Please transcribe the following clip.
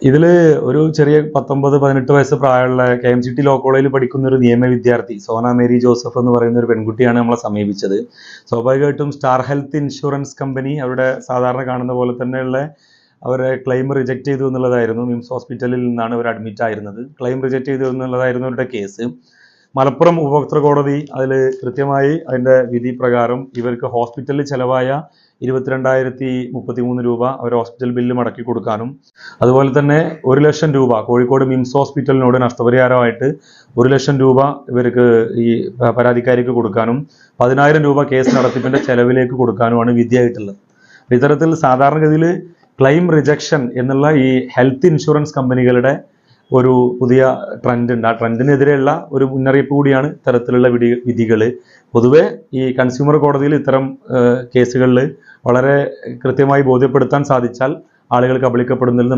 ഇതില് ഒരു ചെറിയ 19-18 വയസ്സ് പ്രായമുള്ള KMCT ലോ കോളേജിൽ പഠിക്കുന്ന ഒരു നിയമ വിദ്യാർത്ഥി സോന മേരി ജോസഫ് എന്ന് പറയുന്ന ഒരു പെൺകുട്ടിയാണ് നമ്മളെ സമീപിച്ചത്. സ്വാഭാവികമായിട്ടും സ്റ്റാർ ഹെൽത്ത് ഇൻഷുറൻസ് കമ്പനി അവരുടെ സാധാരണ കാണുന്ന പോലെ തന്നെയുള്ള അവരെ ക്ലെയിം റിജക്റ്റ് ചെയ്തു എന്നുള്ളതായിരുന്നു. മിംസ് ഹോസ്പിറ്റലിൽ നിന്നാണ് അവർ അഡ്മിറ്റ് ആയിരുന്നത്. ക്ലെയിം റിജക്റ്റ് ചെയ്തു എന്നുള്ളതായിരുന്നു അവരുടെ കേസ്. മലപ്പുറം ഉപഭോക്തൃ കോടതി അതിൽ കൃത്യമായി അതിൻ്റെ വിധി പ്രകാരം ഇവർക്ക് ഹോസ്പിറ്റലിൽ ചെലവായ 22,033 രൂപ അവർ ഹോസ്പിറ്റൽ ബില്ല് മടക്കി കൊടുക്കാനും, അതുപോലെ തന്നെ 1 ലക്ഷം രൂപ കോഴിക്കോട് മിംസ് ഹോസ്പിറ്റലിനോട് നഷ്ടപരിഹാരമായിട്ട് 1 ലക്ഷം രൂപ ഇവർക്ക് ഈ പരാതിക്കാരിക്ക് കൊടുക്കാനും 10,000 രൂപ കേസ് നടത്തിപ്പിന്റെ ചെലവിലേക്ക് കൊടുക്കാനുമാണ് വിധിയായിട്ടുള്ളത്. ഇത്തരത്തിൽ സാധാരണഗതിയിൽ ക്ലെയിം റിജക്ഷൻ എന്നുള്ള ഈ ഹെൽത്ത് ഇൻഷുറൻസ് കമ്പനികളുടെ ഒരു പുതിയ ട്രെൻഡ് ഉണ്ട്. ആ ട്രെൻഡിനെതിരെയുള്ള ഒരു മുന്നറിയിപ്പ് കൂടിയാണ് ഇത്തരത്തിലുള്ള വിധികൾ. പൊതുവെ ഈ കൺസ്യൂമർ കോടതിയിൽ ഇത്തരം കേസുകളിൽ വളരെ കൃത്യമായി ബോധ്യപ്പെടുത്താൻ സാധിച്ചാൽ ആളുകൾ കബളിക്കപ്പെടുന്നതിൽ